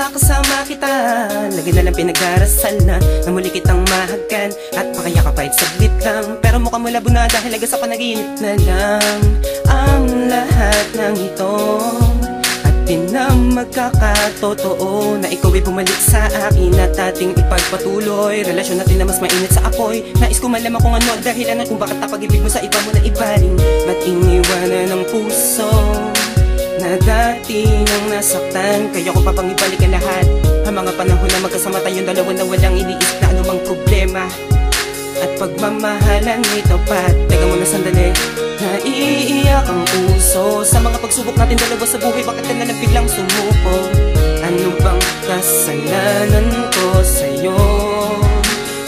sa kasama kita. Lagi na lang pinag-arasal na muli kitang mahagkan at pakayakap kahit saglit lang. Pero mukhang malabo na dahil laga sa panaginip na lang ang lahat ng ito. At di na magkakatotoo na ikaw ay bumalik sa akin at ating ipagpatuloy. Relasyon natin na mas mainit sa apoy. Nais ko malaman kung ano ang dahilan kung bakit napag-ibig mo sa iba mo na ibaling. Ba't iniwanan ng puso na dati nang nasaktan? Kaya ko pa pang ibalik ang lahat. Ang mga panahon na magkasama tayong dalawa na walang iniisip na anumang problema at pagmamahalan may tapat. Teka muna sandali, naiiyak ang puso sa mga pagsubok natin dalawa sa buhay. Bakit ka na lang biglang sumuko? Ano bang kasalanan ko sa'yo?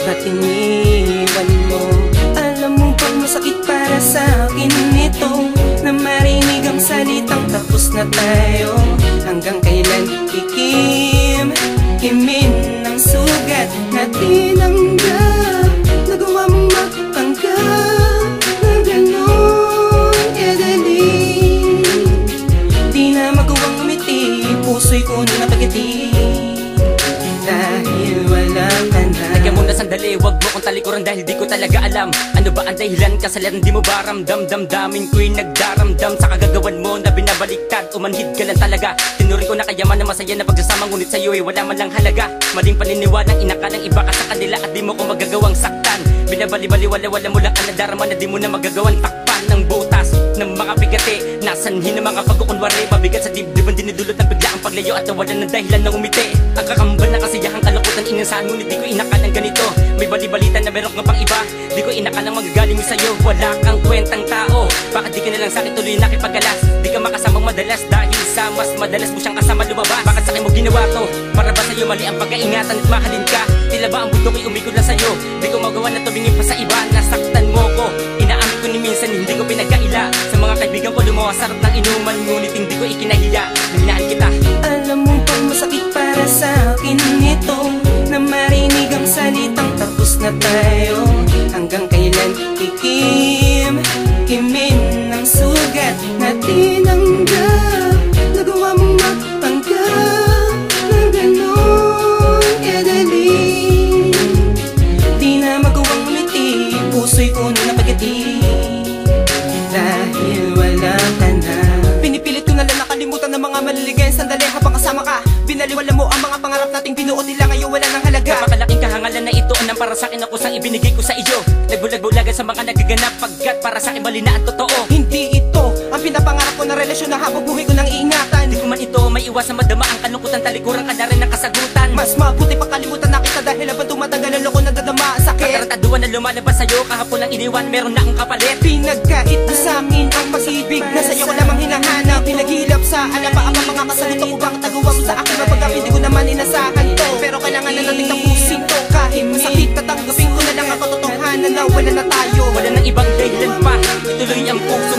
Ba't iniwan mo? Alam mo bang masakit para sa akin ito na marinig ang salitang tapos na tayo? Hanggang kailan kimin ang sugat na tinanggap? Nagawa mong magpanggap na gano'n kadali. Di na magawang umiti, puso'y kunin na pagiti dahil wala ka na. Teka muna sandali, wag mo kong talikuran dahil di ko talaga alam. Ano ba ang dahilan? Kasalanan di mo ba ramdam? Damdamin ko'y nagdaramdam sa kagagawan mo na binabaliktad. Umanhid ka lang talaga. Tinuring ko na kayaman na masaya na pagsasama, ngunit sa'yo ay wala man lang halaga. Maling paniniwalang inakalang iba ka sa kanila at di mo ko magagawang saktan. Binabali-bali-wala mo lang ang nadarama na di mo na magagawang takpan ng butas ng mga bigati. Nasanhin ng mga pagkukunwari, mabigat sa dibdiban dinidulot ng bigla ang paglayo at nawalan ng dahilan ng umiti. Ang kakambal na kasiyahang kalokotan inasahan, ngunit di ko inakalang ganito. May bali-balita na meron ka pang iba, di ko inakalang magagaling sa'yo. Wala kang kwentang tao, bakit di ka nalang sa'kin tuloy nakipagalas? Di ka makasamang madalas dahil sa mas madalas mo siyang kasama lumabas. Bakit sa'kin mo ginawa to? Para ba sa'yo mali ang pagkaingatan at mahalin ka? Tila ba ang mundo ko'y umikot na sa'yo? Di ko magawa na tumingin pa sa iba, nasaktan mo ko. Inaamin ko ni minsan hindi ko pinagkaila. Sa mga kaibigan ko lumawa sarap ng inuman, ngunit hindi ko ikinahiya. Hinaan kita. Alam mo bang masakit para sa akin ito na marinig ang salitang tapos na tayo? Hanggang kailan kimin ang sugat na tinanggap? Nagawa mong magpanggap na gano'n kadali. Di na magawang umiti, puso'y kunin na pagati dahil wala ka na. Pinipilit ko na lang nakalimutan ng mga maliligayang sandali habang kasama ka. Binaliwala mo ang mga pangarap nating binuo nila, ngayon wala nang halaga. Napakalaking kahangalan na ito ang para sa akin ang kusang ibinigay ko sa iyo. Nagbulag-bulagan sa mga nagaganap pagkat para sa akin mali na ang totoo. Hindi ito ang pinapangarap ko na relasyon na habang buhay ko nang iingatan. Di ko man ito may iwasan madama ang kalungkutan, talikuran ka na rin ng kasagutan. Mas mabuti pa kalimutan na kita dahil habang tumatagal ang loko nadadama ang sakit. Katarantaduan na lumalabas sa'yo, kahapon lang iniwan, meron na akong kapalit. Pinagkait mo sa amin ang pag-ibig na sa'yo ko lamang hinahanap. Pinaghilap sa alaba ang mga kasagot ko bang tagawa mo sa akin mapagap. Hindi ko naman inasahan to, pero kailangan na natin tapusin to. Kahit masakit tatanggapin ko na lang ang katotohanan na wala na tayo. Wala nang ibang dahilan pa, ituloy ang puso